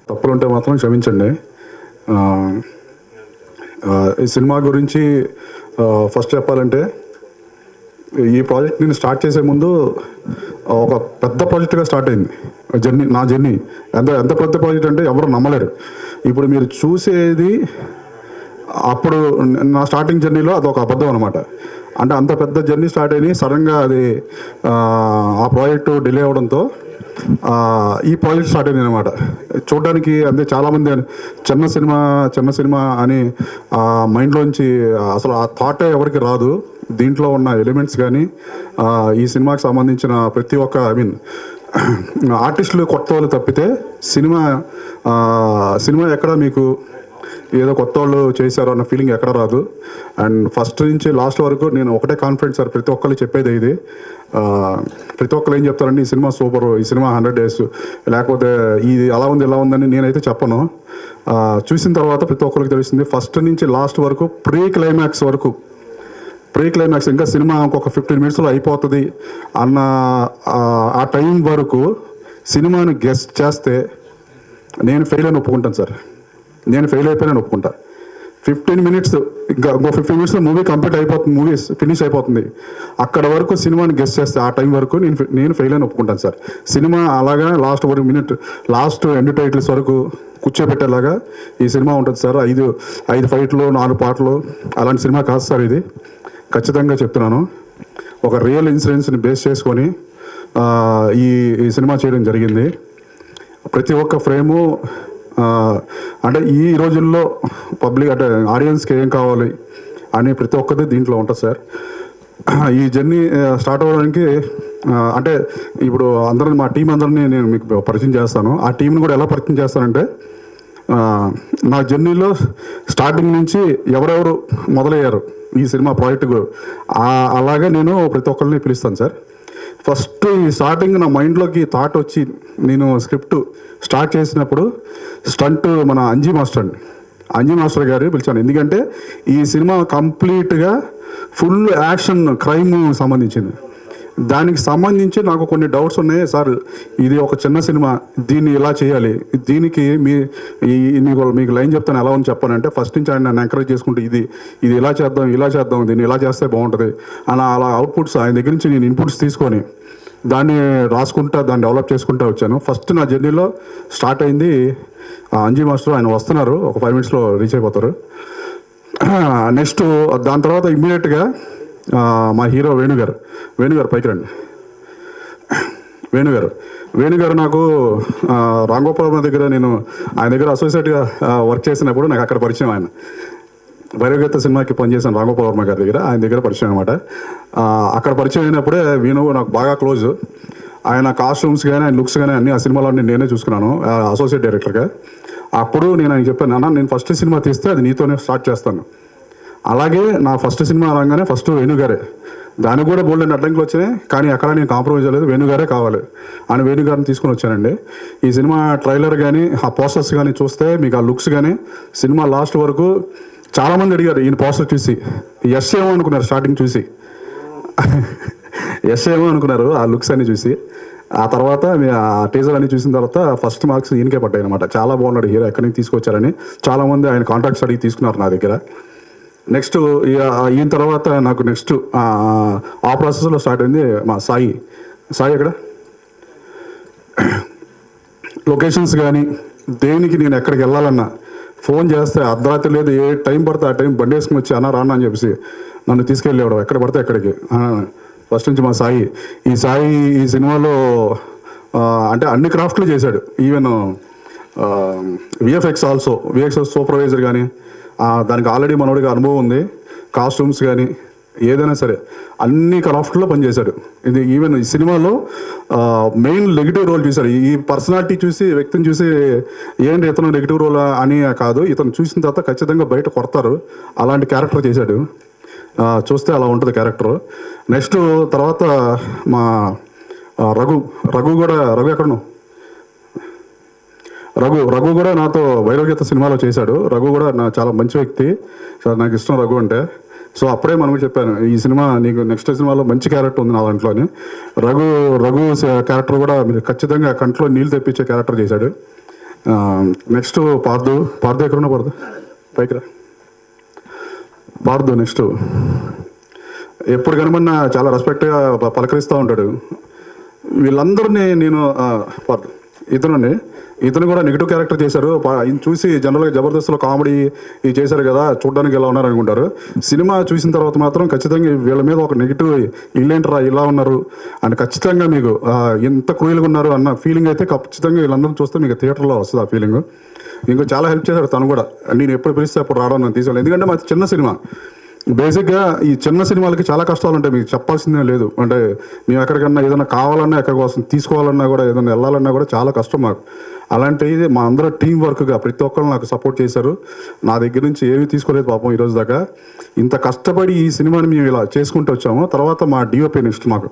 తప్పులుంటే మాత్రం క్షమించండి. ఈ సినిమా గురించి ఫస్ట్ చెప్పాలంటే, ఈ ప్రాజెక్ట్ నేను స్టార్ట్ చేసే ముందు ఒక పెద్ద ప్రాజెక్ట్గా స్టార్ట్ అయింది నా జర్నీ. ఎంత పెద్ద ప్రాజెక్ట్ అంటే ఎవరు నమ్మలేరు. ఇప్పుడు మీరు చూసేది అప్పుడు నా స్టార్టింగ్ జర్నీలో అదొక అబద్ధం అనమాట. అంటే అంత పెద్ద జర్నీ స్టార్ట్ అయ్యి సడన్గా అది ఆ ప్రాజెక్టు డిలే అవడంతో ఈ ప్రాజెక్ట్ స్టార్ట్ అయింది అనమాట. చూడడానికి అంటే చాలామంది చిన్న సినిమా అని మైండ్లోంచి అసలు ఆ థాటే ఎవరికి రాదు. దీంట్లో ఉన్న ఎలిమెంట్స్ కానీ ఈ సినిమాకి సంబంధించిన ప్రతి ఒక్క ఆర్టిస్టులు కొత్త వాళ్ళు తప్పితే సినిమా ఎక్కడ మీకు ఏదో కొత్త వాళ్ళు చేశారు అన్న ఫీలింగ్ ఎక్కడ రాదు. అండ్ ఫస్ట్ నుంచి లాస్ట్ వరకు నేను ఒకటే కాన్ఫిడెన్స్ సార్, ప్రతి ఒక్కరు చెప్పేది ఇది. ప్రతి ఒక్కరు ఏం చెప్తారంటే ఈ సినిమా సూపర్, ఈ సినిమా 100 days, లేకపోతే ఇది అలా ఉంది ఇలా ఉందని నేనైతే చెప్పను. చూసిన తర్వాత ప్రతి ఒక్కరికి తెలిసింది ఫస్ట్ నుంచి లాస్ట్ వరకు ప్రీ క్లైమాక్స్ ఇంకా సినిమా ఇంకొక 15 minutes అయిపోతుంది అన్న ఆ టైం వరకు సినిమాని గెస్ట్ చేస్తే నేను ఫెయిల్ అని ఒప్పుకుంటాను సార్. నేను ఫెయిల్ అయిపోయాను ఒప్పుకుంటా. 15 minutes ఇంకా 15 minutesలో మూవీ కంప్లీట్ అయిపోతుంది, మూవీ ఫినిష్ అయిపోతుంది. అక్కడ వరకు సినిమాని గెస్ట్ చేస్తే ఆ టైం వరకు నేను ఫెయిల్ అని ఒప్పుకుంటాను సార్. సినిమా అలాగా last 1 minute last end titles వరకు కూర్చోబెట్టేలాగా ఈ సినిమా ఉంటుంది సార్. 5 ఫైట్లు 4 పాటలు అలాంటి సినిమా కాదు సార్ ఇది. ఖచ్చితంగా చెప్తున్నాను. ఒక రియల్ ఇన్సిడెంట్స్ని బేస్ చేసుకొని ఈ సినిమా చేయడం జరిగింది. ప్రతి ఒక్క ఫ్రేము అంటే ఈ రోజుల్లో పబ్లిక్ అంటే ఆడియన్స్కి ఏం కావాలి అని ప్రతి ఒక్కది దీంట్లో ఉంటుంది సార్. ఈ జర్నీ స్టార్ట్ అవ్వడానికి అంటే ఇప్పుడు మా టీం అందరినీ నేను మీకు పరిచయం చేస్తాను. ఆ టీంని కూడా ఎలా పరిచయం చేస్తానంటే, నా జర్నీలో స్టార్టింగ్ నుంచి ఎవరెవరు మొదలయ్యారు ఈ సినిమా ప్రాజెక్టు అలాగే నేను ప్రతి ఒక్కరిని పిలుస్తాను సార్. ఫస్ట్ ఈ స్టార్టింగ్ నా మైండ్లోకి థాట్ వచ్చి నేను స్క్రిప్ట్ స్టార్ట్ చేసినప్పుడు స్టంట్ మన అంజీ మాస్టర్ గారు పిలిచాను. ఎందుకంటే ఈ సినిమా కంప్లీట్గా ఫుల్ యాక్షన్ క్రైమ్ సంబంధించింది. దానికి సంబంధించి నాకు కొన్ని డౌట్స్ ఉన్నాయి సార్. ఇది ఒక చిన్న సినిమా, దీన్ని ఇలా చేయాలి, దీనికి మీకు లైన్ చెప్తాను ఎలా ఉంది చెప్పానంటే, ఫస్ట్ నుంచి ఆయన నన్ను ఎంకరేజ్ చేసుకుంటూ ఇది ఇలా చేద్దాం దీన్ని ఇలా చేస్తే బాగుంటుంది అలా అవుట్పుట్స్ ఆయన దగ్గర నుంచి నేను ఇన్పుట్స్ తీసుకొని దాన్ని రాసుకుంటా దాన్ని డెవలప్ చేసుకుంటూ వచ్చాను. ఫస్ట్ నా జర్నీలో స్టార్ట్ అయింది అంజీ మాస్టర్. ఆయన వస్తున్నారు, ఒక 5 minutesలో రీచ్ అయిపోతారు. నెక్స్ట్ దాని తర్వాత ఇమ్మీడియట్గా మా హీరో వేణుగారు పైకి రండి. వేణుగారు నాకు రాంగోపాలం దగ్గర నేను ఆయన దగ్గర అసోసియేట్గా వర్క్ చేసినప్పుడు నాకు అక్కడ పరిచయం. ఆయన భైరవగీత సినిమాకి పనిచేశాను రాంగోపాల గారి దగ్గర, ఆయన దగ్గర పరిచయం అనమాట. అక్కడ పరిచయం అయినప్పుడే వేణు నాకు బాగా క్లోజ్. ఆయన కాస్ట్యూమ్స్ కానీ ఆయన లుక్స్ కానీ అన్ని ఆ సినిమాలో నేనే చూసుకున్నాను అసోసియేట్ డైరెక్టర్గా. అప్పుడు నేను ఆయన చెప్పాను, అన్న నేను ఫస్ట్ సినిమా తీస్తే అది నీతోనే స్టార్ట్ చేస్తాను. అలాగే నా ఫస్ట్ సినిమా అనగానే ఫస్ట్ వేణుగారే. దానికి కూడా బోల్డెన్ అడ్డంకులు వచ్చినాయి, కానీ అక్కడ నేను కాంప్రమైజ్ అవ్వలేదు. వేణుగారే కావాలి అని వేణుగారిని తీసుకొని వచ్చానండి. ఈ సినిమా ట్రైలర్ కానీ ఆ పోస్టర్స్ కానీ చూస్తే మీకు ఆ లుక్స్ కానీ సినిమా లాస్ట్ వరకు చాలామంది అడిగారు ఈయన పోస్టర్ చూసి ఎస్ ఏమో అనుకున్నారు. స్టార్టింగ్ చూసి ఎస్ ఏమో అనుకున్నారు ఆ లుక్స్ అన్ని చూసి. ఆ తర్వాత ఆ టీజర్ అన్ని చూసిన తర్వాత ఫస్ట్ మార్క్స్ ఈయనకే పడ్డాయి అనమాట. చాలా బాగున్నాడు హీరో, ఎక్కడి నుంచి తీసుకొచ్చారని చాలామంది ఆయన కాంటాక్ట్స్ అడిగి తీసుకున్నారు నా దగ్గర. నెక్స్ట్ ఈయన తర్వాత నాకు నెక్స్ట్ ఆ ప్రాసెస్లో స్టార్ట్ అయింది మా సాయి ఎక్కడ లొకేషన్స్ కానీ దేనికి నేను ఎక్కడికి వెళ్ళాలన్నా ఫోన్ చేస్తే అర్ధరాత్రి లేదు, ఏ టైం పడితే ఆ టైం బండి వేసుకుని వచ్చి రానా అని చెప్పేసి నన్ను తీసుకెళ్ళేవాడు ఎక్కడ పడితే ఎక్కడికి. ఫస్ట్ నుంచి మా సాయి ఈ సినిమాలో అంటే అన్ని క్రాఫ్ట్లు చేశాడు. Even VFX also, VFX supervisor కానీ దానికి ఆల్రెడీ మనోడికి అనుభవం ఉంది. కాస్ట్యూమ్స్ కానీ ఏదైనా సరే అన్ని క్రాఫ్ట్లో పనిచేశాడు. ఇది ఈవెన్ ఈ సినిమాలో మెయిన్ నెగిటివ్ రోల్ చూశాడు. ఈ పర్సనాలిటీ చూసి, వ్యక్తిని చూసి ఏంటి ఇతను నెగిటివ్ రోల్ అని కాదు, ఇతను చూసిన తర్వాత ఖచ్చితంగా బయట కొడతారు అలాంటి క్యారెక్టర్ చేశాడు. చూస్తే అలా ఉంటుంది క్యారెక్టర్. నెక్స్ట్ తర్వాత మా రఘు కూడా, రఘు ఎక్కడను, రఘు కూడా నాతో వైరగీత సినిమాలో చేశాడు. రఘు కూడా చాలా మంచి వ్యక్తి, నాకు ఇష్టం రఘు అంటే. సో అప్పుడే మనం చెప్పాను, ఈ సినిమా నీకు నెక్స్ట్ సినిమాలో మంచి క్యారెక్టర్ ఉంది నా దాంట్లోని. రఘు క్యారెక్టర్ కూడా మీరు ఖచ్చితంగా కంట్లో నీళ్ళు తెప్పించే క్యారెక్టర్ చేశాడు. నెక్స్ట్ పార్దు ఎక్కడున్నా పార్దు పైకి రా. పార్దు నెక్స్ట్ ఎప్పుడు కనుమన్నా చాలా రెస్పెక్ట్గా పలకరిస్తూ ఉంటాడు. వీళ్ళందరినీ నేను పార్దు ఇతను కూడా నెగిటివ్ క్యారెక్టర్ చేశారు. ఈయన చూసి జనరల్గా జబర్దస్త్లో కామెడీ ఇది చేశారు కదా, చూడడానికి ఎలా ఉన్నారు అనుకుంటారు. సినిమా చూసిన తర్వాత మాత్రం ఖచ్చితంగా వీళ్ళ మీద ఒక నెగిటివ్, వీళ్ళేంటరా ఇలా ఉన్నారు అని ఖచ్చితంగా మీకు ఎంత క్రూయల్గా ఉన్నారు అన్న ఫీలింగ్ అయితే ఖచ్చితంగా వీళ్ళందరూ చూస్తే మీకు థియేటర్లో వస్తుంది ఆ ఫీలింగ్. ఇంకా చాలా హెల్ప్ చేశాడు తను కూడా. నేను ఎప్పుడు పిలిస్తే అప్పుడు రావడం నేను తీసుకెళ్ళాను. ఎందుకంటే మాది చిన్న సినిమా. బేసిక్గా ఈ చిన్న సినిమాలకి చాలా కష్టాలు ఉంటాయి, మీకు చెప్పాల్సిందే లేదు. అంటే మేము ఎక్కడికన్నా ఏదైనా కావాలన్నా, ఎక్కడి కోసం తీసుకోవాలన్నా కూడా, ఏదైనా వెళ్ళాలన్నా కూడా చాలా కష్టం మాకు. అలాంటిది మా అందరూ టీం వర్క్గా ప్రతి ఒక్కరు నాకు సపోర్ట్ చేశారు. నా దగ్గర నుంచి ఏమీ తీసుకోలేదు పాపం ఈరోజు దాకా. ఇంత కష్టపడి ఈ సినిమాని మేము ఇలా చేసుకుంటూ వచ్చామో, తర్వాత మా డిఓపి నెక్స్ట్ మాకు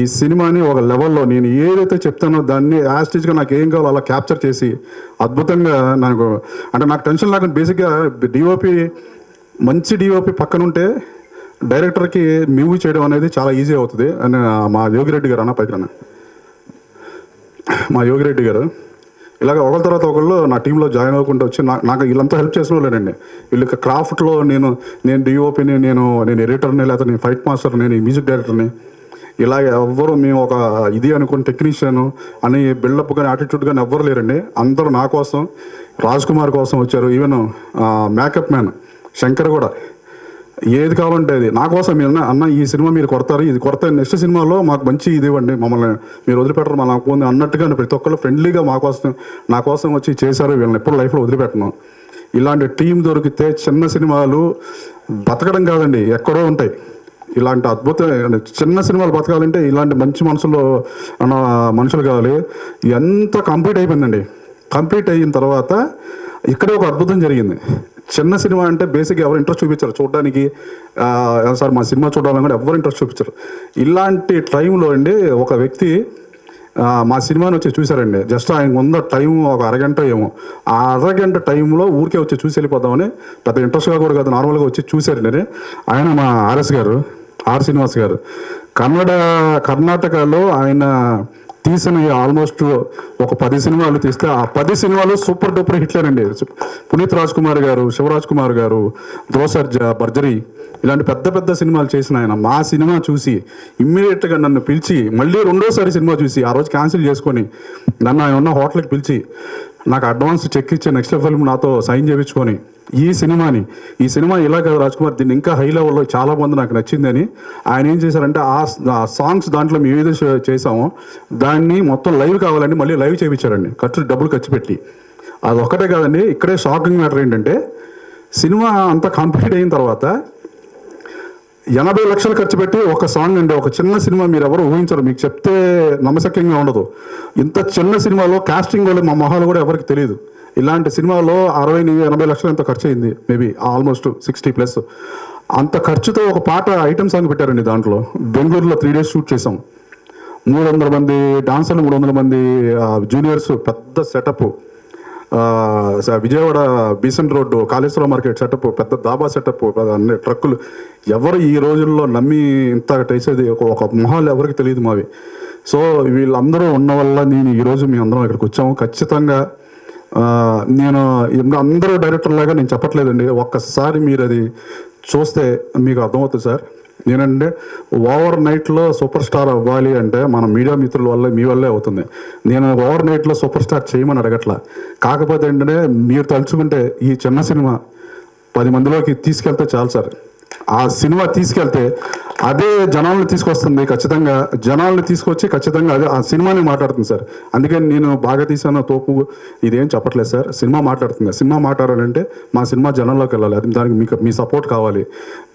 ఈ సినిమాని ఒక లెవెల్లో నేను ఏదైతే చెప్తానో దాన్ని యాస్టేజ్గా నాకు ఏం కావాలో అలా క్యాప్చర్ చేసి అద్భుతంగా నాకు, అంటే నాకు టెన్షన్ లేకుండా బేసిక్గా డిఓపి, మంచి డిఓపి పక్కనుంటే డైరెక్టర్కి మూవీ చేయడం అనేది చాలా ఈజీ అవుతుంది అని మా యోగిరెడ్డి గారు పైకి మా యోగిరెడ్డి గారు ఇలాగ ఒకరి తర్వాత ఒకళ్ళు నా టీంలో జాయిన్ అవ్వకుండా వచ్చి నాకు వీళ్ళంతా హెల్ప్ చేసిన వాళ్ళేనండి. వీళ్ళకి క్రాఫ్ట్లో నేను డిఓపిని, నేను ఎడిటర్ని, లేకపోతే నేను ఫైట్ మాస్టర్, నేను మ్యూజిక్ డైరెక్టర్ని, ఇలాగ ఎవ్వరు మేము ఒక ఇది అనుకుని టెక్నీషియన్ అని బిల్డప్ కానీ యాటిట్యూడ్ కానీ ఎవ్వరు లేరండి. అందరూ నా కోసం, రాజ్ కుమార్ కోసం వచ్చారు. ఈవెన్ మేకప్ మ్యాన్ శంకర్ కూడా ఏది కావాలంటే అది నా కోసం. మీరు అన్న ఈ సినిమా మీరు కొడతారు, ఇది కొడతారు, నెక్స్ట్ సినిమాలో మాకు మంచి ఇది ఇవ్వండి, మమ్మల్ని మీరు వదిలిపెట్టరు, మా నాకు ఉంది అన్నట్టుగా ప్రతి ఒక్కళ్ళు ఫ్రెండ్లీగా నా కోసం వచ్చి చేశారు. వీళ్ళని ఎప్పుడు లైఫ్లో వదిలిపెట్టను. ఇలాంటి టీం దొరికితే చిన్న సినిమాలు బతకడం కాదండి, ఎక్కడో ఉంటాయి. ఇలాంటి అద్భుతమైన చిన్న సినిమాలు బతకాలంటే ఇలాంటి మంచి మనుషులు కావాలి. ఎంత కంప్లీట్ అయిపోయిందండి. కంప్లీట్ అయిన తర్వాత ఇక్కడే ఒక అద్భుతం జరిగింది. చిన్న సినిమా అంటే బేసిక్గా ఎవరు ఇంట్రెస్ట్ చూపించారు చూడడానికి. సార్ మా సినిమా చూడాలని కూడా ఎవరు ఇంట్రెస్ట్ చూపించారు. ఇలాంటి టైంలో అండి ఒక వ్యక్తి మా సినిమాని వచ్చి చూశారండి. జస్ట్ ఆయన ఉన్న టైం ఒక అరగంట ఏమో, ఆ అరగంట టైంలో ఊరికే వచ్చి చూసి వెళ్ళిపోదామని, పెద్ద ఇంట్రెస్ట్గా కూడా కాదు, నార్మల్గా వచ్చి చూశారండి. ఆయన మా ఆర్ శ్రీనివాస్ గారు కర్ణాటకలో ఆయన తీసిన ఆల్మోస్ట్ ఒక 10 సినిమాలు తీస్తే ఆ 10 సినిమాలు సూపర్ డూపర్ హిట్లేనండి. పునీత్ రాజ్ కుమార్ గారు, శివరాజ్ కుమార్ గారు, ధ్రువసర్జా, బర్జరీ ఇలాంటి పెద్ద సినిమాలు చేసిన ఆయన మా సినిమా చూసి ఇమ్మీడియట్గా నన్ను పిలిచి, మళ్ళీ రెండోసారి సినిమా చూసి ఆ రోజు క్యాన్సిల్ చేసుకొని నన్ను ఆయన ఉన్న హోటల్కి పిలిచి నాకు అడ్వాన్స్ చెక్ ఇచ్చి నెక్స్ట్ ఫిల్మ్ నాతో సైన్ చేయించుకొని ఈ సినిమా ఇలా కదా రాజ్ కుమార్, దీన్ని ఇంకా హై లెవెల్లో చాలా మంది నాకు నచ్చిందని ఆయన ఏం చేశారంటే ఆ సాంగ్స్ దాంట్లో మేము ఏదో చేసామో దాన్ని మొత్తం లైవ్ కావాలండి మళ్ళీ లైవ్ చేయించారండి, డబ్బులు ఖర్చు పెట్టి. అది ఒక్కటే కాదండి, ఇక్కడే షాకింగ్ మ్యాటర్ ఏంటంటే సినిమా అంతా కంప్లీట్ అయిన తర్వాత 80 లక్షలు ఖర్చు పెట్టి ఒక సాంగ్ అండి, ఒక చిన్న సినిమా మీరు ఎవరు ఊహించరు, మీకు చెప్తే నమ్మశక్యంగా ఉండదు. ఇంత చిన్న సినిమాలో కాస్టింగ్ వాళ్ళు మా మొహాలు కూడా ఎవరికి తెలియదు. ఇలాంటి సినిమాలో 60-80 లక్షలు ఎంత ఖర్చు అయింది, మేబీ ఆల్మోస్ట్ 60+. అంత ఖర్చుతో ఒక పాట ఐటమ్ సాంగ్ పెట్టారండి. దాంట్లో బెంగళూరులో 3 days షూట్ చేసాం. 300 మంది డాన్సర్లు, 300 మంది జూనియర్స్, పెద్ద setup. Vijayawada Besant road, Kaleshwaram market setup, పెద్ద దాబా సెటప్, అన్ని ట్రక్కులు. ఎవరు ఈ రోజుల్లో నమ్మి ఇంత వేసేది ఒక మొహాలు ఎవరికి తెలియదు మావి. సో వీళ్ళందరూ ఉన్న వల్ల నేను ఈరోజు మీ అందరం ఇక్కడికి వచ్చాము. ఖచ్చితంగా నేను అందరూ డైరెక్టర్ లాగా నేను చెప్పట్లేదండి, ఒక్కసారి మీరు అది చూస్తే మీకు అర్థమవుతుంది సార్. నేనంటే ఓవర్ నైట్లో సూపర్ స్టార్ అవ్వాలి అంటే మన మీడియా మిత్రుల వల్ల, మీ వల్లే అవుతుంది. నేను ఓవర్ నైట్లో సూపర్ స్టార్ చేయమని అడగట్లా. కాకపోతే ఏంటంటే మీరు తలుచుకుంటే ఈ చిన్న సినిమా 10 మందిలోకి తీసుకెళ్తే చాలు సార్. ఆ సినిమా తీసుకెళ్తే అదే జనాలను తీసుకొస్తుంది, ఖచ్చితంగా జనాలను తీసుకొచ్చి ఖచ్చితంగా అదే ఆ సినిమాని మాట్లాడుతుంది సార్. అందుకని నేను బాగా తీసాను తోపు ఇదేం చెప్పట్లేదు సార్, సినిమా మాట్లాడుతుంది. సినిమా మాట్లాడాలంటే మా సినిమా జనంలోకి వెళ్ళాలి, అది దానికి మీకు మీ సపోర్ట్ కావాలి.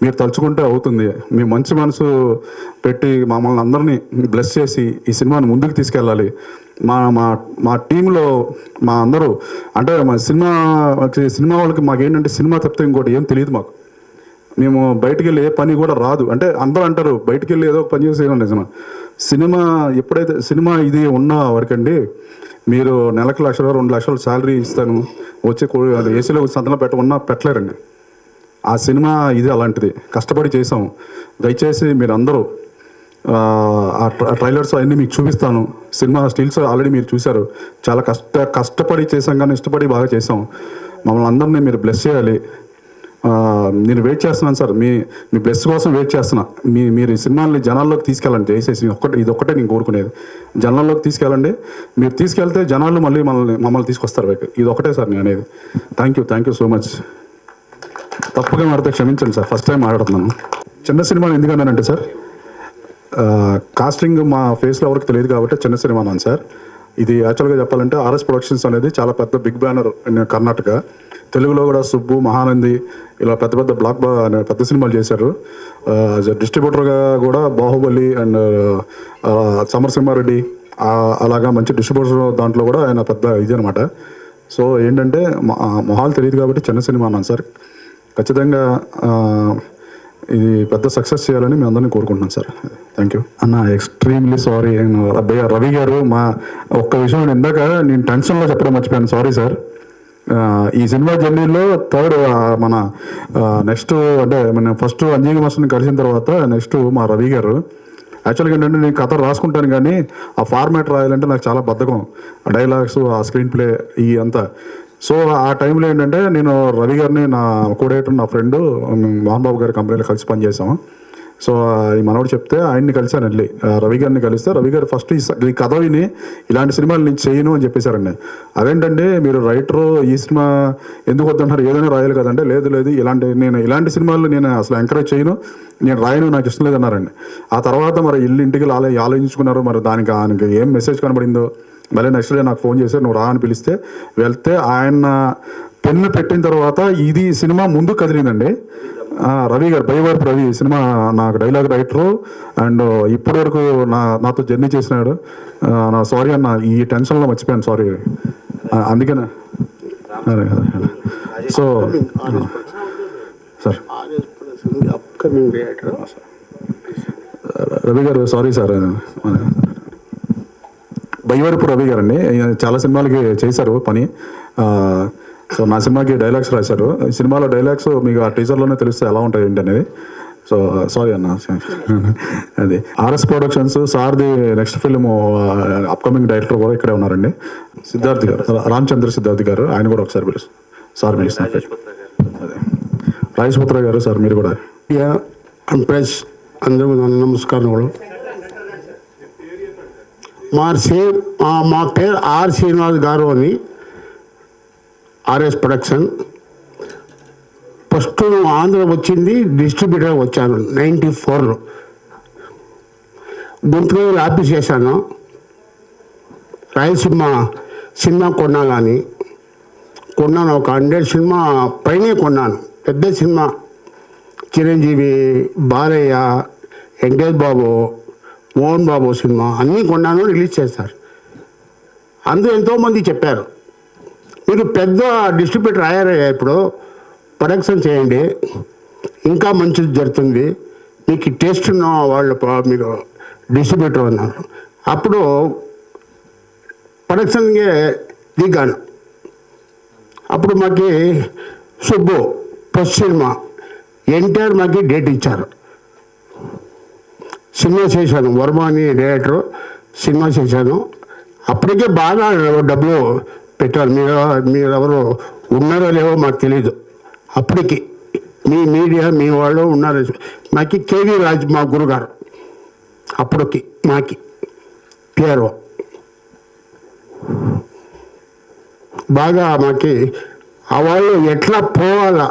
మీరు తలుచుకుంటే అవుతుంది. మీ మంచి మనసు పెట్టి మమ్మల్ని అందరినీ బ్లెస్ చేసి ఈ సినిమాని ముందుకు తీసుకెళ్ళాలి. మా మా మా టీంలో మా అందరూ అంటే మా సినిమా వాళ్ళకి మాకేంటంటే సినిమా తప్పితే ఇంకోటి ఏం తెలియదు మాకు. మేము బయటికి వెళ్ళి ఏ పని కూడా రాదు. అంటే అందరూ అంటారు బయటికి వెళ్ళి ఏదో పని చేసేయడం నిజమా. సినిమా ఎప్పుడైతే సినిమా ఇది ఉన్న వరకండి మీరు నెలకు 1 లక్షలు 2 లక్షలు శాలరీ ఇస్తాను వచ్చి ఏసీలో సంతలో పెట్టలేరండి. ఆ సినిమా ఇది అలాంటిది, కష్టపడి చేసాం. దయచేసి మీరు అందరూ ఆ ట్రైలర్స్ అవన్నీ మీకు చూపిస్తాను. సినిమా స్టిల్స్ ఆల్రెడీ మీరు చూశారు. చాలా కష్టపడి చేసాం, కానీ ఇష్టపడి బాగా చేసాం. మమ్మల్ని అందరినీ మీరు బ్లెస్ చేయాలి. నేను వెయిట్ చేస్తున్నాను సార్, మీ బ్లెస్ కోసం వెయిట్ చేస్తున్నా. మీరు ఈ సినిమాని జనాల్లోకి తీసుకెళ్ళండి దయచేసి. ఇది ఒక్కటే నేను కోరుకునేది, జనాల్లోకి తీసుకెళ్ళండి. మీరు తీసుకెళ్తే జనాలు మళ్ళీ మమ్మల్ని తీసుకొస్తారు. ఇది ఒకటే సార్ నేను అనేది. Thank you so much. తప్పుగా మాడితే క్షమించండి సార్, ఫస్ట్ టైం మాట్లాడుతున్నాను. చిన్న సినిమాని ఎందుకన్నానంటే సార్, కాస్టింగ్ మా ఫేస్లో ఎవరికి తెలియదు కాబట్టి చిన్న సినిమా అన్నాను సార్. ఇది యాక్చువల్గా చెప్పాలంటే ఆర్ఎస్ ప్రొడక్షన్స్ అనేది చాలా పెద్ద బిగ్ బ్యానర్ కర్ణాటక. తెలుగులో కూడా సుబ్బు, మహానంది ఇలా పెద్ద సినిమాలు చేశారు. డిస్ట్రిబ్యూటర్గా కూడా బాహుబలి అండ్ సమరసింహారెడ్డి అలాగా మంచి డిస్ట్రిబ్యూటర్ దాంట్లో కూడా ఆయన పెద్ద ఇది అనమాట. సో ఏంటంటే మొహాలు తెలియదు కాబట్టి చిన్న సినిమా అన్నాను సార్. ఖచ్చితంగా ఇది పెద్ద సక్సెస్ చేయాలని మేము అందరినీ కోరుకుంటున్నాం సార్. థ్యాంక్ యూ అన్న. ఎక్స్ట్రీమ్లీ సారీ రవి గారు. మా ఒక్క విషయం ఇందాక నేను టెన్షన్లో చెప్పడం మర్చిపోయాను, సారీ సార్. ఈ సినిమా జర్నీలో మన నెక్స్ట్ అంటే మన ఫస్ట్ అంజీ మాస్టర్ని కలిసిన తర్వాత నెక్స్ట్ మా రవి గారు. యాక్చువల్గా ఏంటంటే నేను కథ రాసుకుంటాను, కానీ ఆ ఫార్మాట్ రాయాలంటే నాకు చాలా బద్ధకం. ఆ డైలాగ్స్, ఆ స్క్రీన్ ప్లే ఈ అంతా. సో ఆ టైంలో ఏంటంటే నేను రవి గారిని, నా కోడేటర్, నా ఫ్రెండ్ మోహన్ బాబు గారి కంపెనీలో కలిసి పనిచేసాము. సో ఈ మనోడు చెప్తే ఆయన్ని కలిసాను వెళ్ళి, రవి గారిని కలిస్తే రవి గారు ఫస్ట్ ఈ కథ విని ఇలాంటి సినిమాలు నేను చేయను అని చెప్పేశారండి. అదేంటంటే మీరు రైటరు, ఈ సినిమా ఎందుకు వద్దంటారు, ఏదైనా రాయాలి కదంటే లేదు ఇలాంటి సినిమాలు నేను అసలు ఎంకరేజ్ చేయను, నేను రాయను, నాకు ఇష్టం లేదన్నారండి. ఆ తర్వాత మరి ఇంటికి ఆలోచించుకున్నారు. మరి దానికి ఏం మెసేజ్ కనబడిందో మళ్ళీ నెక్స్ట్ డే నాకు ఫోన్ చేశారు, నువ్వు రా అని పిలిస్తే వెళ్తే ఆయన పెన్ను పెట్టిన తర్వాత ఇది సినిమా ముందు కదిలిందండి. రవి గారు, బైవరపు రవి సినిమా నాకు డైలాగ్ రైటరు అండ్ ఇప్పటి వరకు నాతో జర్నీ చేసినాడు. నా సారీ అన్న, ఈ టెన్షన్లో మర్చిపోయాను, సారీ. అందుకనే సో సార్ రవి గారు సారీ సార్. బైవరపు రవి గారు అండి, చాలా సినిమాలకి చేశారు పని. సో నా సినిమాకి డైలాగ్స్ రాశారు. ఈ సినిమాలో డైలాగ్స్ మీకు ఆ టీజర్లోనే తెలుస్తే ఎలా ఉంటాయి ఏంటి అనేది. సో సారీ అన్న. అది ఆర్ఎస్ ప్రొడక్షన్స్ సార్ది నెక్స్ట్ ఫిల్మ్ అప్కమింగ్ డైరెక్టర్ కూడా ఇక్కడే ఉన్నారండి, సిద్ధార్థ్ గారు, రామచంద్ర సిద్ధార్థ్ గారు. ఆయన కూడా ఒకసారి సార్ పిలుస్తాను. అదే రాజేష్ పుత్ర గారు సార్, మీరు కూడా. ప్రెస్ అందరూ నమస్కారం. మా పేరు ఆర్ శ్రీనివాస్ గారు అని, ఆర్ఎస్ ప్రొడక్షన్. ఫస్ట్ ఆంధ్ర వచ్చింది డిస్ట్రిబ్యూటర్ వచ్చాను 94లో. గుంటూరు ఆఫీస్ చేశాను. రాయలసీమ సినిమా కొన్నాను, ఒక 100 సినిమా పైనే కొన్నాను. పెద్ద సినిమా చిరంజీవి, బాలయ్య, వెంకటేష్ బాబు, మోహన్ బాబు సినిమా అన్నీ కొన్నాను, రిలీజ్ చేస్తారు. అందరూ ఎంతోమంది చెప్పారు, మీరు పెద్ద డిస్ట్రిబ్యూటర్ అయ్యారయ్యా, ఇప్పుడు ప్రొడక్షన్ చేయండి, ఇంకా మంచిది జరుగుతుంది, మీకు టేస్ట్ ఉన్న వాళ్ళు మీరు డిస్ట్రిబ్యూటర్ అన్నారు. అప్పుడు ప్రొడక్షన్ಗೆ దిగాను. అప్పుడు మాకు సుబ్బు ఫస్ట్ సినిమా ఎన్టీఆర్ మాకు డేట్ ఇచ్చారు. సినిమా చేశాను, వర్మ అని డైరెక్టరు, సినిమా చేశాను. అప్పటికే బాగా డబ్బులు పెట్టారు. మీరు ఎవరు ఉన్నారో లేవో మాకు తెలీదు. అప్పటికి మీ మీడియా మీ వాళ్ళు ఉన్నారు. మాకు కేవీ రాజ్ మా గురుగారు, అప్పటికి మాకి పిఆర్ఓ బాగా మాకి ఆ వాళ్ళు ఎట్లా పోవాలా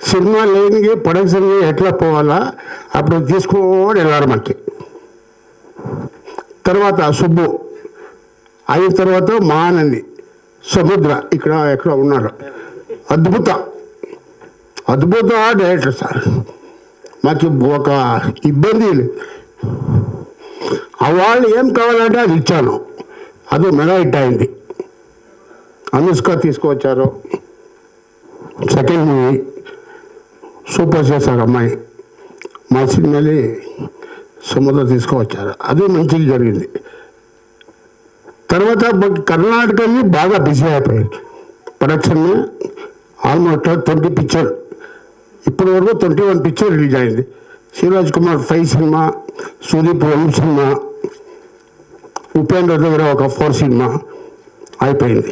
సినిమా లేనికి ప్రొడక్షన్ ఎట్లా పోవాలా అప్పుడు తీసుకోని వెళ్ళారు మాకి. తర్వాత సుబ్బు అయిన తర్వాత మహానంది, సముద్ర ఇక్కడ ఎక్కడ ఉన్నారు. అద్భుత డైరెక్టర్ సార్. మాకు ఒక ఇబ్బంది లేదు. వాళ్ళు ఏం కావాలంటే అది ఇచ్చాను. అది మెగా హిట్ అయింది. అనుష్క తీసుకువచ్చారు, సెకండ్ మూవీ సూపర్ చేశారు అమ్మాయి. మా సినిమాని సముద్రం తీసుకువచ్చారు, అది మంచిగా జరిగింది. తర్వాత కర్ణాటకని బాగా బిజీ అయిపోయింది. ప్రొడక్షన్ ఆల్మోస్ట్ 20 పిక్చర్, ఇప్పటి వరకు 21 పిక్చర్ రిలీజ్ అయింది. శివరాజ్ కుమార్ 5 సినిమా, సుదీప్ 1 సినిమా, ఉపేంద్ర దగ్గర ఒక 4 సినిమా అయిపోయింది.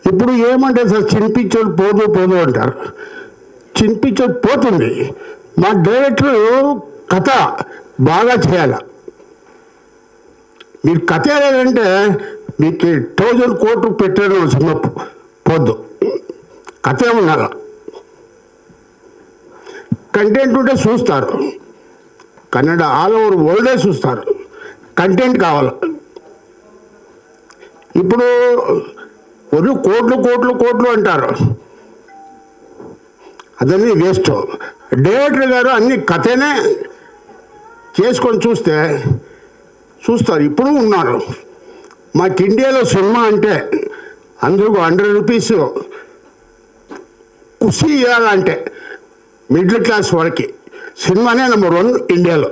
ఇప్పుడు ఏమంటే సార్ చిన్న పిక్చర్ పోదు అంటారు. చిన్న పిక్చర్ పోతుంది. మా డైరెక్టర్ కథ బాగా చేయాలి. మీరు కథ లేదంటే మీకు 1000 కోట్లు పెట్టడం సినిమా పోద్దు. కథ ఉండాలి, కంటెంట్ ఉంటే చూస్తారు. కన్నడ ఆల్ ఓవర్ వరల్డే చూస్తారు. కంటెంట్ కావాలి. ఇప్పుడు కోట్లు అంటారు, అదన్నీ వేస్ట్. డైరెక్టర్ గారు అన్ని కథనే చేసుకొని చూస్తారు. ఇప్పుడు ఉన్నారు. మాకు ఇండియాలో సినిమా అంటే అందరికీ 100 రూపీస్ ఖుషి ఇవ్వాలంటే మిడిల్ క్లాస్ వాళ్ళకి సినిమానే నెంబర్ 1 ఇండియాలో.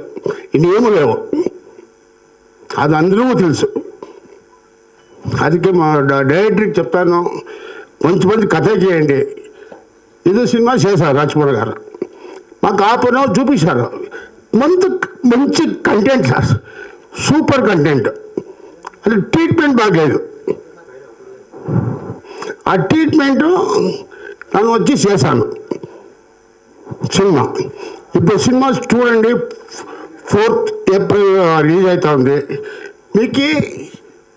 ఇన్నేమీ లేవు, అది అందరికీ తెలుసు. అందుకే మా డైరెక్టర్కి చెప్తాను, మంచి కథ చేయండి. ఇది సినిమా చేశారు రాజ్కుమార్ గారు. మాకు ఆపన చూపించారు. మంచి కంటెంట్ సార్, సూపర్ కంటెంట్. అది ట్రీట్మెంట్ బాగలేదు. ఆ ట్రీట్మెంటు నన్ను వచ్చి చేశాను సినిమా. ఇప్పుడు సినిమా చూడండి, 4th ఏప్రిల్ రిలీజ్ అవుతా ఉంది. మీకు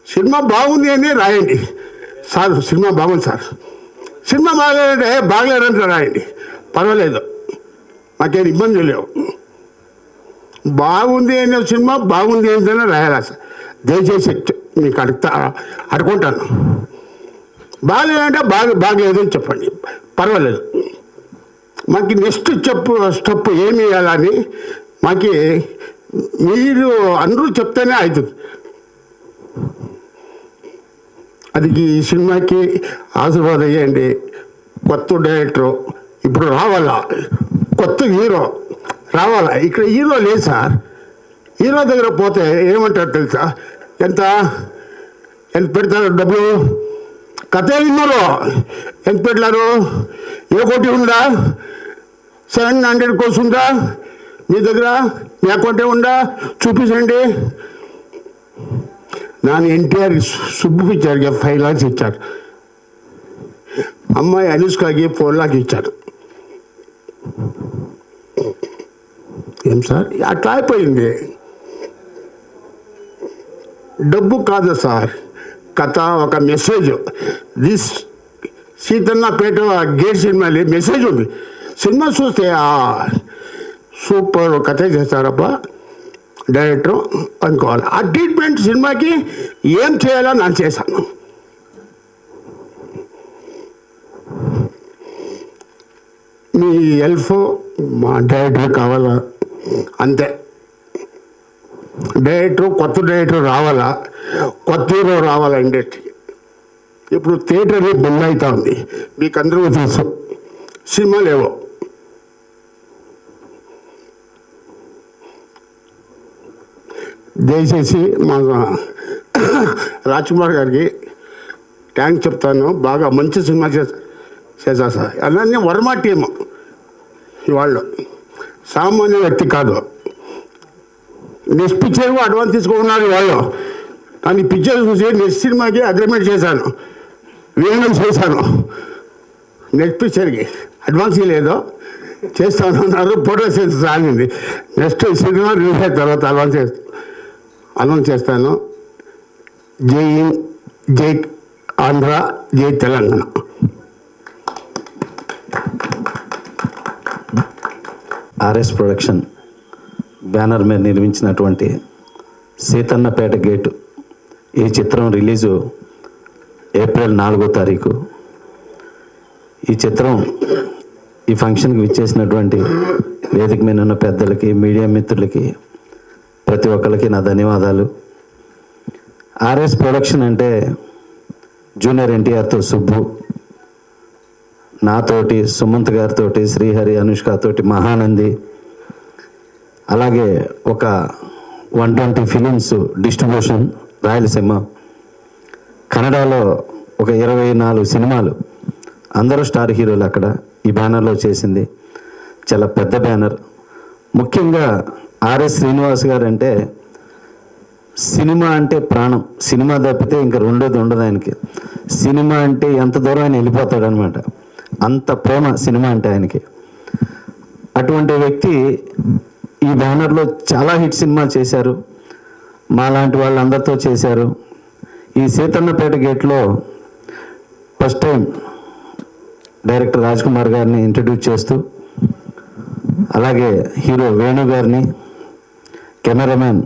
సినిమా బాగుంది అని రాయండి సార్. సినిమా బాగుంది సార్. సినిమా బాగలేదంటే రాయండి, పర్వాలేదు, మాకేం ఇబ్బంది లేవు. బాగుంది అనే సినిమా బాగుంది ఏంటనే రాయాలా సార్. దయచేసి మీకు అడుకుంటాను. బాగలేదంటే బాగలేదు అని చెప్పండి, పర్వాలేదు. మాకు నెక్స్ట్ స్టెప్ ఏమి వేయాలని మాకు మీరు అందరూ చెప్తేనే అవుతుంది. అది ఈ సినిమాకి ఆశీర్వాదం చేయండి. కొత్త డైరెక్టరు ఇప్పుడు రావాలా, కొత్త హీరో రావాలా. ఇక్కడ హీరో లేదు సార్. హీరో దగ్గర పోతే ఏమంటారు తెలుసా, ఎంత పెడతారు డబ్బులు. కథ విన్నారు ఎంత పెట్టారు. ఏ కోటి ఉందా, 700 కోర్స్ ఉందా మీ దగ్గర, మీ అకౌంటే ఉందా చూపించండి. ನಾನು NTR సుబ్బు పిక్చర్కి 5 lakhs ఇచ్చారు. అమ్మాయి అనుష్కకి 4 lakhs ఇచ్చారు. ఏం సార్ అట్లా అయిపోయింది. డబ్బు కాదు సార్, కథ ఒక మెసేజ్. దిస్ సీతన్నపేట గేట్ సినిమాలో మెసేజ్ ఉంది. సినిమా చూస్తే సూపర్ కథ చేస్తారబ్బా డైరెక్టర్ అనుకోవాలి. ఆ ట్రీట్మెంట్ సినిమాకి ఏం చేయాలో నేను చేశాను. మీ హెల్ప్ మా డైరెక్టర్ కావాలా అంతే. కొత్త డైరెక్టర్ రావాలా, కొత్త హీరో రావాలా ఇండస్ట్రీకి. ఇప్పుడు థియేటర్ బంద్ అవుతా ఉంది, మీకు అందరూ తెలుసు. సినిమా లేవు. దయచేసి మా రాజ్కుమార్ గారికి థ్యాంక్స్ చెప్తాను. బాగా మంచి సినిమా చేశా సార్. అలానే వర్మ టీము వాళ్ళు సామాన్య వ్యక్తి కాదు. నెక్స్ట్ పిక్చర్ అడ్వాన్స్ తీసుకున్నారు వాళ్ళు. కానీ పిక్చర్ చూసి నెక్స్ట్ సినిమాకి అగ్రిమెంట్ చేశాను, వేణం చేశాను. నెక్స్ట్ పిక్చర్కి అడ్వాన్స్ లేదు, చేస్తాను అన్నారు. ఫోటోస్ సాగింది. నెక్స్ట్ సినిమా రిలీజ్ అయిన తర్వాత అనౌన్స్ చేస్తాను. జై హింద్, జై ఆంధ్ర, జై తెలంగాణ. ఆర్ఎస్ ప్రొడక్షన్ బ్యానర్ మీద నిర్మించినటువంటి సీతన్నపేట గేటు ఈ చిత్రం రిలీజు ఏప్రిల్ 4వ తారీఖు. ఈ చిత్రం ఈ ఫంక్షన్కి విచ్చేసినటువంటి వేదిక మీద ఉన్న పెద్దలకి, మీడియా మిత్రులకి, ప్రతి ఒక్కరికి నా ధన్యవాదాలు. ఆర్ఎస్ ప్రొడక్షన్ అంటే జూనియర్ ఎన్టీఆర్తో సుబ్బు, నాతోటి, సుమంత్ గారితో, శ్రీహరి, అనుష్కతోటి మహానంది, అలాగే ఒక 120 ఫిలిమ్స్ డిస్ట్రిబ్యూషన్ రాయలసీమ, కన్నడలో ఒక 24 సినిమాలు, అందరూ స్టార్ హీరోలు అక్కడ ఈ బ్యానర్లో చేసింది. చాలా పెద్ద బ్యానర్. ముఖ్యంగా ఆర్ఎస్ శ్రీనివాస్ గారు అంటే సినిమా అంటే ప్రాణం. సినిమా తప్పితే ఇంకా రెండోది ఉండదు ఆయనకి. సినిమా అంటే ఎంత దూరం ఆయన వెళ్ళిపోతాడు అనమాట. అంత ప్రేమ సినిమా అంటే ఆయనకి. అటువంటి వ్యక్తి ఈ బ్యానర్లో చాలా హిట్ సినిమాలు చేశారు. మా లాంటి వాళ్ళందరితో చేశారు. ఈ సీతన్నపేట గేట్లో first time director Raj Kumar గారిని ఇంట్రడ్యూస్ చేస్తూ, అలాగే హీరో వేణు గారిని, కెమెరామెన్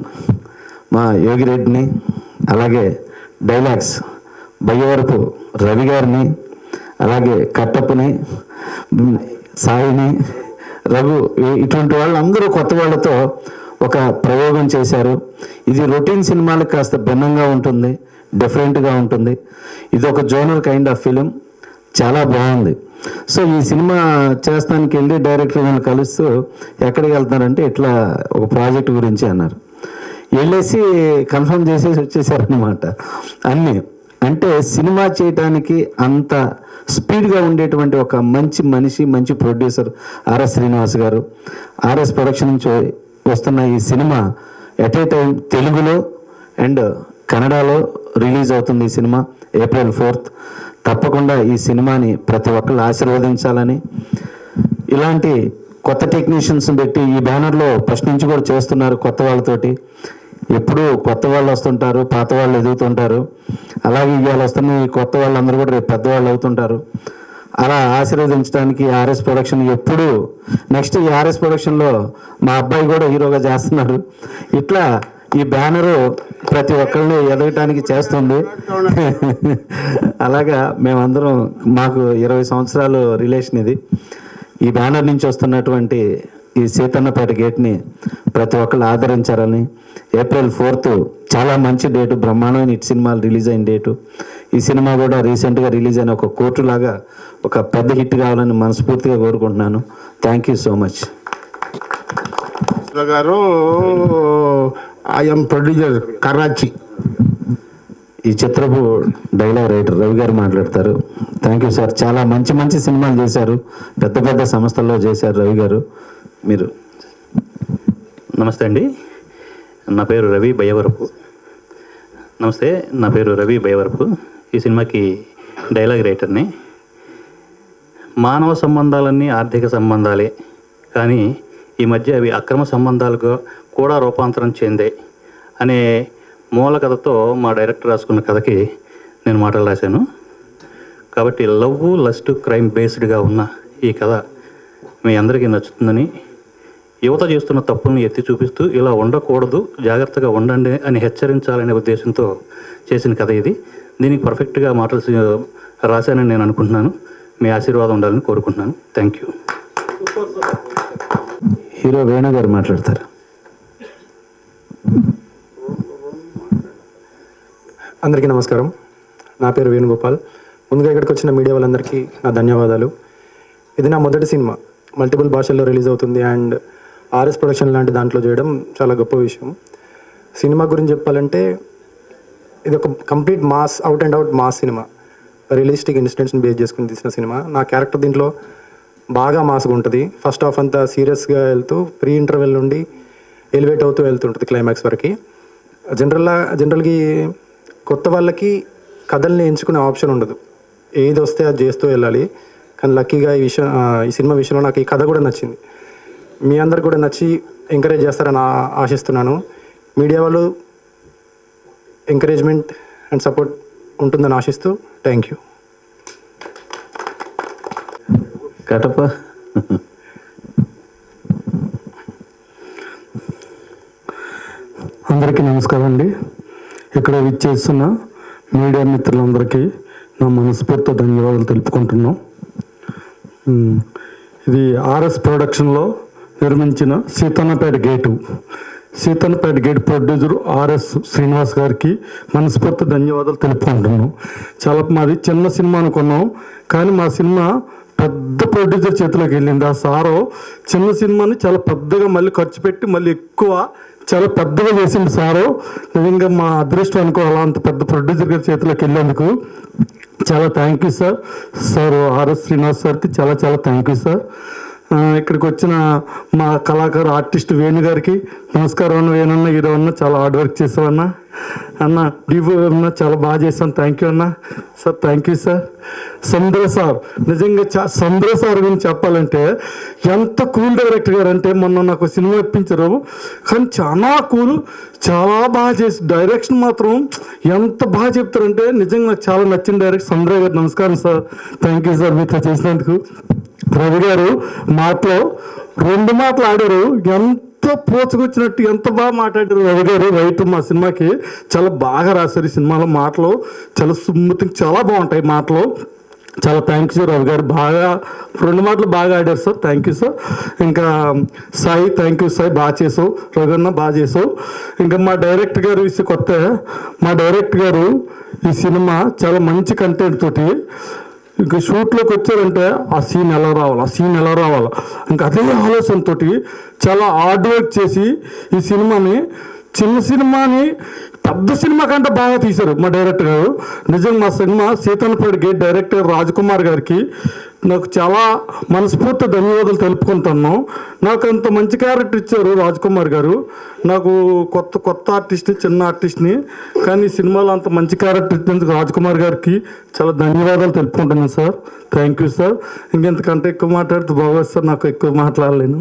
మా యోగిరెడ్డిని, అలాగే డైలాగ్స్ బయ్యవరపు రవి గారిని, అలాగే కట్టప్పని, సాయిని, రఘు, ఇటువంటి వాళ్ళందరూ కొత్త వాళ్ళతో ఒక ప్రయోగం చేశారు. ఇది రొటీన్ సినిమాలకు కాస్త భిన్నంగా ఉంటుంది, డిఫరెంట్గా ఉంటుంది. ఇది ఒక జోనర్ కైండ్ ఆఫ్ ఫిలిం. చాలా బాగుంది. సో ఈ సినిమా చేస్తానికి వెళ్ళి డైరెక్టర్ వాళ్ళు కలుస్తూ ఎక్కడికి వెళ్తున్నారంటే ఇట్లా ఒక ప్రాజెక్ట్ గురించి అన్నారు. వెళ్ళేసి కన్ఫర్మ్ చేసేసి వచ్చేసారనమాట అన్నీ. అంటే సినిమా చేయడానికి అంత స్పీడ్గా ఉండేటువంటి ఒక మంచి మనిషి, మంచి ప్రొడ్యూసర్ ఆర్ఎస్ శ్రీనివాస్ గారు. ఆర్ఎస్ ప్రొడక్షన్ నుంచి వస్తున్న ఈ సినిమా ఎట్ ఏ టైం తెలుగులో అండ్ కన్నడలో రిలీజ్ అవుతుంది. ఈ సినిమా ఏప్రిల్ 4th. తప్పకుండా ఈ సినిమాని ప్రతి ఒక్కళ్ళు ఆశీర్వదించాలని, ఇలాంటి కొత్త టెక్నీషియన్స్ పెట్టి ఈ బ్యానర్లో ఫస్ట్ నుంచి కూడా చేస్తున్నారు కొత్త వాళ్ళతోటి. ఎప్పుడూ కొత్త వాళ్ళు వస్తుంటారు, పాత వాళ్ళు ఎదుగుతుంటారు. అలాగే ఇవాళ వస్తున్న ఈ కొత్త వాళ్ళందరూ కూడా రేపు పెద్దవాళ్ళు అవుతుంటారు. అలా ఆశీర్వదించడానికి ఆర్ఎస్ ప్రొడక్షన్ ఎప్పుడు నెక్స్ట్ ఈ ఆర్ఎస్ ప్రొడక్షన్లో మా అబ్బాయి కూడా హీరోగా చేస్తున్నారు. ఇట్లా ఈ బ్యానరు ప్రతి ఒక్కరిని ఎదగటానికి చేస్తుంది. అలాగా మేమందరం, మాకు 20 సంవత్సరాలు రిలేషన్ ఇది. ఈ బ్యానర్ నుంచి వస్తున్నటువంటి ఈ సీతన్నపేట గేట్ని ప్రతి ఒక్కళ్ళు ఆదరించారని. ఏప్రిల్ 4th చాలా మంచి డేటు, బ్రహ్మాండమైన హిట్ సినిమాలు రిలీజ్ అయిన డేటు. ఈ సినిమా కూడా రీసెంట్గా రిలీజ్ అయిన ఒక కోర్టు లాగా ఒక పెద్ద హిట్ కావాలని మనస్ఫూర్తిగా కోరుకుంటున్నాను. Thank you so much. గారు ఐఎమ్ ప్రొడ్యూసర్ కరాచీ. ఈ చిత్రపు డైలాగ్ రైటర్ రవి గారు మాట్లాడతారు. Thank you sir. చాలా మంచి మంచి సినిమాలు చేశారు, పెద్ద పెద్ద సంస్థల్లో చేశారు రవి గారు. మీరు. నమస్తే అండి, నా పేరు రవి బయ్యవరపు. నమస్తే, నా పేరు రవి బయ్యవరపు. ఈ సినిమాకి డైలాగ్ రైటర్ని. మానవ సంబంధాలన్నీ ఆర్థిక సంబంధాలే, కానీ ఈ మధ్య అవి అక్రమ సంబంధాలుగా కూడా రూపాంతరం చెందాయి అనే మూల కథతో మా డైరెక్టర్ రాసుకున్న కథకి నేను మాటలు రాశాను. కాబట్టి లవ్, లస్ట్, క్రైమ్ బేస్డ్గా ఉన్న ఈ కథ మీ అందరికీ నచ్చుతుందని, యువత చేస్తున్న తప్పుల్ని ఎత్తి చూపిస్తూ ఇలా ఉండకూడదు, జాగ్రత్తగా ఉండండి అని హెచ్చరించాలనే ఉద్దేశంతో చేసిన కథ ఇది. దీనికి పర్ఫెక్ట్గా మాటలు రాశానని నేను అనుకుంటున్నాను. మీ ఆశీర్వాదం ఉండాలని కోరుకుంటున్నాను. Thank you. హీరో వేణు గారు మాట్లాడతారు. అందరికీ నమస్కారం. నా పేరు వేణుగోపాల్. ముందుగా ఇక్కడికి వచ్చిన మీడియా వాళ్ళందరికీ నా ధన్యవాదాలు. ఇది నా మొదటి సినిమా, మల్టిపుల్ భాషల్లో రిలీజ్ అవుతుంది అండ్ ఆర్ఎస్ ప్రొడక్షన్ లాంటి దాంట్లో చేయడం చాలా గొప్ప విషయం. సినిమా గురించి చెప్పాలంటే ఇది ఒక complete mass, out and out mass cinema. Realistic ఇన్సిడెంట్స్ని బేస్ చేసుకుని తీసిన సినిమా. నా క్యారెక్టర్ దీంట్లో బాగా మాస్గా ఉంటుంది. ఫస్ట్ హాఫ్ అంతా సీరియస్గా వెళ్తూ ప్రీ ఇంటర్వెల్ నుండి ఎలివేట్ అవుతూ వెళ్తుంటుంది క్లైమాక్స్ వరకు. జనరల్గా కొత్త వాళ్ళకి కథల్ని ఎంచుకునే ఆప్షన్ ఉండదు, ఏది వస్తే అది చేస్తూ వెళ్ళాలి. కానీ లక్కీగా ఈ సినిమా విషయంలో నాకు ఈ కథ కూడా నచ్చింది. మీ అందరికి కూడా నచ్చి ఎంకరేజ్ చేస్తారని ఆశిస్తున్నాను. మీడియా వాళ్ళు ఎంకరేజ్మెంట్ అండ్ సపోర్ట్ ఉంటుందని ఆశిస్తూ థ్యాంక్ యూ. కటప అందరికీ నమస్కారం అండి. ఇక్కడ విచ్చేస్తున్న మీడియా మిత్రులందరికీ నా మనస్ఫూర్తితో ధన్యవాదాలు తెలుపుకుంటున్నాం. ఇది ఆర్ఎస్ ప్రొడక్షన్లో నిర్మించిన Seethannapeta gate producer RS Srinivas గారికి మనస్ఫూర్తి ధన్యవాదాలు తెలుపుకుంటున్నాం. చాలా మాది చిన్న సినిమా అనుకున్నాం, కానీ మా సినిమా పెద్ద ప్రొడ్యూసర్ చేతిలోకి వెళ్ళింది. ఆ సారు చిన్న సినిమాని చాలా పెద్దగా మళ్ళీ ఖర్చు పెట్టి మళ్ళీ ఎక్కువ చాలా పెద్దగా చేసింది సారు. నిజంగా మా అదృష్టం అనుకోవాలి అంత పెద్ద ప్రొడ్యూసర్ గారి చేతిలోకి వెళ్ళేందుకు. చాలా thank you sir RS Srinivas సార్కి చాలా చాలా థ్యాంక్ యూ సార్. ఇక్కడికి వచ్చిన మా కళాకారు ఆర్టిస్ట్ వేణు గారికి నమస్కారం అన్న. వేణన్న హీరో అన్న చాలా హార్డ్ వర్క్ చేసావన్నా. అన్న డివో అన్న చాలా బాగా చేశాను, థ్యాంక్ యూ అన్న. Sir thank you sir. Sandra sir నిజంగా సంద్ర సార్ గురించి చెప్పాలంటే ఎంత కూల్ డైరెక్టర్ గారు అంటే మొన్న నాకు సినిమా ఇప్పించారు, కానీ చాలా కూల్, చాలా బాగా చేసి డైరెక్షన్ మాత్రం ఎంత బాగా చెప్తారంటే నిజంగా నాకు చాలా నచ్చిన డైరెక్టర్ సంద్ర గారు. నమస్కారం సార్, థ్యాంక్ యూ సార్ మీతో చేసినందుకు. రవి గారు మాటలో 2 మాటలు ఆడారు, ఎంత పోచుకొచ్చినట్టు ఎంత బాగా మాట్లాడారు రవి గారు. రైటర్ మా సినిమాకి చాలా బాగా రాశారు. ఈ సినిమాలో మాటలు చాలా స్మూతింగ్ చాలా బాగుంటాయి మాటలు. చాలా థ్యాంక్ యూ రవి గారు, బాగా 2 మాటలు బాగా ఆడారు సార్, థ్యాంక్ యూ సార్. ఇంకా సాయి థ్యాంక్ యూ సాయి, బాగా చేసావు. రఘున్న బాగా చేసావు. ఇంకా మా డైరెక్టర్ గారు కొత్త మా డైరెక్టర్ గారు ఈ సినిమా చాలా మంచి కంటెంట్ తోటి ఇంకా షూట్లోకి వచ్చారంటే ఆ సీన్ ఎలా రావాలా ఇంకా అదే ఆలోచనతో చాలా హార్డ్ వర్క్ చేసి ఈ సినిమాని చిన్న సినిమాని పెద్ద సినిమా కంటే బాగా తీశారు మా డైరెక్టర్ గారు. నిజంగా మా cinema Seethannapeta gate director Rajkumar గారికి నాకు చాలా మనస్ఫూర్తి ధన్యవాదాలు తెలుపుకుంటున్నాను. నాకు అంత మంచి క్యారెక్టర్ ఇచ్చారు రాజ్కుమార్ గారు. నాకు కొత్త ఆర్టిస్ట్ని, చిన్న ఆర్టిస్ట్ని, కానీ ఈ సినిమాలో అంత మంచి క్యారెక్టర్ ఇచ్చినందుకు రాజ్కుమార్ గారికి చాలా ధన్యవాదాలు తెలుపుకుంటున్నాను సార్, థ్యాంక్ యూ సార్. ఇంకెంతకంటే ఎక్కువ మాట్లాడితే బాగోదు సార్, నాకు ఎక్కువ మాట్లాడలేను.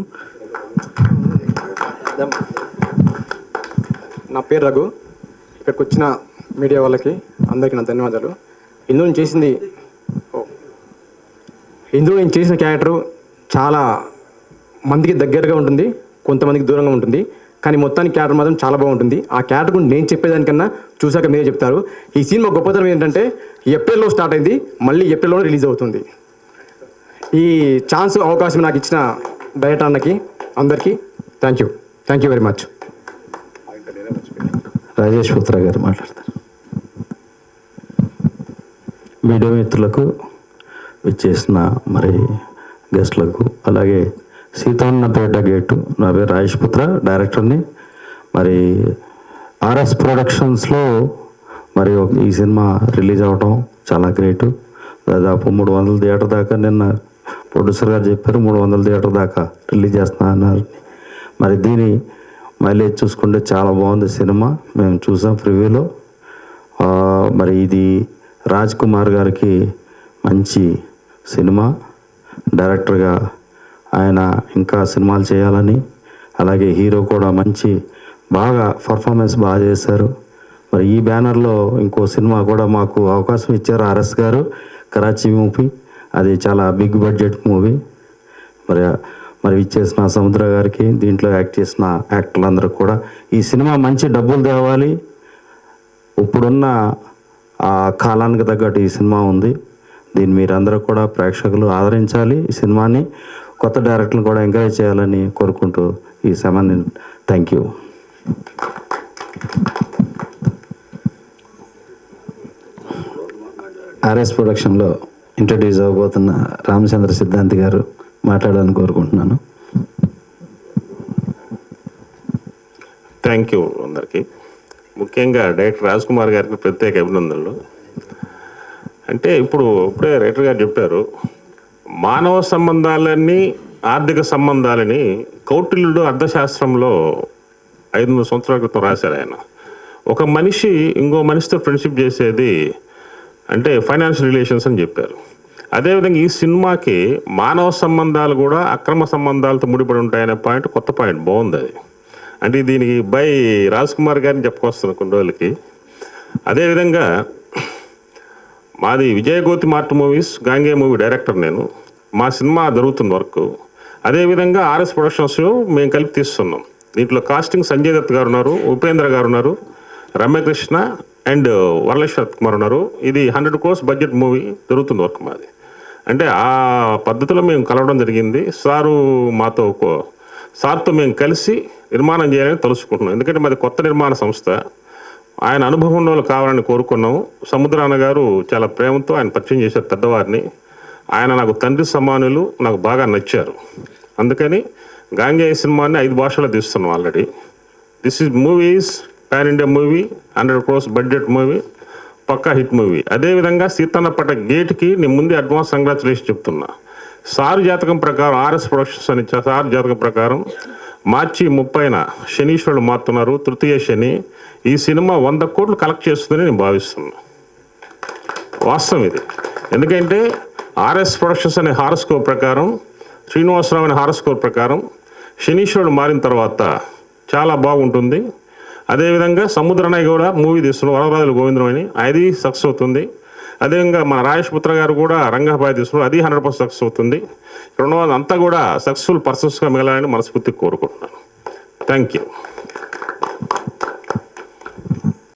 నా పేరు రఘు. ఇక్కడికి వచ్చిన మీడియా వాళ్ళకి అందరికీ నా ధన్యవాదాలు. ఇందులో నేను చేసిన క్యారెక్టరు చాలా మందికి దగ్గరగా ఉంటుంది, కొంతమందికి దూరంగా ఉంటుంది, కానీ మొత్తానికి క్యారెక్టర్ మాత్రం చాలా బాగుంటుంది. ఆ క్యారెక్టర్ గురించి నేను చెప్పేదానికన్నా చూశాక మీరే చెప్తారు. ఈ సినిమా గొప్పతనం ఏంటంటే ఏప్రిల్లో స్టార్ట్ అయింది, మళ్ళీ ఏప్రిల్లోనే రిలీజ్ అవుతుంది. ఈ అవకాశం నాకు ఇచ్చిన డైరెక్టర్ అన్నకి అందరికీ thank you very much. Rajesh పుత్ర గారు మాట్లాడతారు. మీడియా మిత్రులకు విచ్చేసిన మరి గెస్ట్లకు, అలాగే సీతన్నపేట గేటు, నా పేరు రాజేష్ పుత్ర, డైరెక్టర్ని. మరి ఆర్ఎస్ ప్రొడక్షన్స్లో మరి ఈ సినిమా రిలీజ్ అవ్వటం చాలా గ్రేటు. దాదాపు 300 థియేటర్ దాకా నిన్న ప్రొడ్యూసర్ గారు చెప్పారు, 300 థియేటర్ దాకా రిలీజ్ చేస్తున్నా అన్నారు. మరి దీని మైలేజ్ చూసుకుంటే చాలా బాగుంది సినిమా, మేము చూసాం ప్రివ్యూలో. మరి ఇది రాజ్ కుమార్ గారికి మంచి సినిమా, డైరెక్టర్గా ఆయన ఇంకా సినిమాలు చేయాలని, అలాగే హీరో కూడా బాగా పర్ఫార్మెన్స్ బాగా చేశారు. మరి ఈ బ్యానర్లో ఇంకో సినిమా కూడా మాకు అవకాశం ఇచ్చారు ఆర్ఎస్ గారు, కరాచీ మూవీ. అది చాలా బిగ్ బడ్జెట్ మూవీ. మరి ఇచ్చేసిన సముద్ర గారికి, దీంట్లో యాక్ట్ చేసిన యాక్టర్లందరూ కూడా ఈ సినిమా మంచి డబ్బులు తేవాలి. ఇప్పుడున్న ఆ కాలానికి తగ్గట్టు ఈ సినిమా ఉంది. దీన్ని మీరందరూ కూడా ప్రేక్షకులు ఆదరించాలి. ఈ సినిమాని కొత్త డైరెక్టర్లు కూడా ఎంకరేజ్ చేయాలని కోరుకుంటూ ఈ సమయాన్ని థ్యాంక్ యూ. ఆర్ఎస్ ప్రొడక్షన్లో ఇంట్రడ్యూస్ అవ్వబోతున్న రామచంద్ర సిద్ధాంతి గారు మాట్లాడాలని కోరుకుంటున్నాను. థ్యాంక్ యూ అందరికీ. ముఖ్యంగా డైరెక్టర్ రాజ్ కుమార్ గారికి ప్రత్యేక అభినందనలు. అంటే ఇప్పుడే రైటర్ గారు చెప్పారు, మానవ సంబంధాలన్నీ ఆర్థిక సంబంధాలని కౌటిల్యుడు అర్థశాస్త్రంలో 500 సంవత్సరాల క్రితం రాశారు ఆయన. ఒక మనిషి ఇంకో మనిషితో ఫ్రెండ్షిప్ చేసేది అంటే ఫైనాన్షియల్ రిలేషన్స్ అని చెప్పారు. అదేవిధంగా ఈ సినిమాకి మానవ సంబంధాలు కూడా అక్రమ సంబంధాలతో ముడిపడి ఉంటాయనే పాయింట్, కొత్త పాయింట్ బాగుంది. అది అంటే దీనికి బై రాజ్ కుమార్ గారిని చెప్పుకొస్తున్నాను కొన్ని రోజులకి. అదేవిధంగా మాది విజయగోతి మార్ట్ మూవీస్, గాంగే మూవీ డైరెక్టర్ నేను. మా సినిమా జరుగుతున్న వర్క్. అదేవిధంగా ఆర్ఎస్ ప్రొడక్షన్స్ మేము కలిపి తీస్తున్నాం. దీంట్లో కాస్టింగ్ సంజయ్ దత్ గారు ఉన్నారు, ఉపేంద్ర గారు ఉన్నారు, రమ్యకృష్ణ అండ్ వరలక్ష్మణ్ కుమార్ ఉన్నారు. ఇది 100 crores బడ్జెట్ మూవీ జరుగుతుంది వర్క్ మాది. అంటే ఆ పద్ధతిలో మేము కలవడం జరిగింది. సార్తో మేము కలిసి నిర్మాణం చేయాలని తలుచుకుంటున్నాం. ఎందుకంటే మాది కొత్త నిర్మాణ సంస్థ. ఆయన అనుభవం వాళ్ళు కావాలని కోరుకున్నాము. సముద్రాన గారు చాలా ప్రేమతో ఆయన పరిచయం చేశారు పెద్దవారిని. ఆయన నాకు తండ్రి సమానులు, నాకు బాగా నచ్చారు. అందుకని గాంగేయ సినిమాని 5 భాషల్లో తీస్తున్నాం already. This is movies pan India movie, 100 crores budget movie, పక్కా హిట్ మూవీ. అదేవిధంగా సీతన్నపేట గేట్కి నేను ముందే అడ్వాన్స్ కంగ్రాచులేషన్ చెప్తున్నా. సారు జాతకం ప్రకారం ఆర్ఎస్ ప్రొడక్షన్స్ అని సారు జాతకం ప్రకారం మార్చి 30న శనీశ్వరుడు మారుతున్నారు, తృతీయ శని. ఈ సినిమా 100 కోట్లు కలెక్ట్ చేస్తుందని నేను భావిస్తున్నా. వాస్తవం ఇది. ఎందుకంటే ఆర్ఎస్ ప్రొడక్షన్స్ అనే హారోస్కోప్ ప్రకారం, శ్రీనివాసరావు అనే హారోస్కోప్ ప్రకారం శనీశ్వరుడు మారిన తర్వాత చాలా బాగుంటుంది. అదేవిధంగా సముద్రనయ్య కూడా మూవీ తీస్తున్నారు, వరవరాజుల గోవిందరావు అని, అది సక్సెస్ అవుతుంది. అదేవిధంగా మన రాజేష్ పుత్ర గారు కూడా రంగబాయ్ తీసుకున్నారు, అది 100% సక్సెస్ అవుతుంది. ఇక్కడ ఉన్న వాళ్ళంతా కూడా సక్సెస్ఫుల్ పర్సన్స్గా మిగలాలని మనస్ఫూర్తిగా కోరుకుంటున్నాను. Thank you.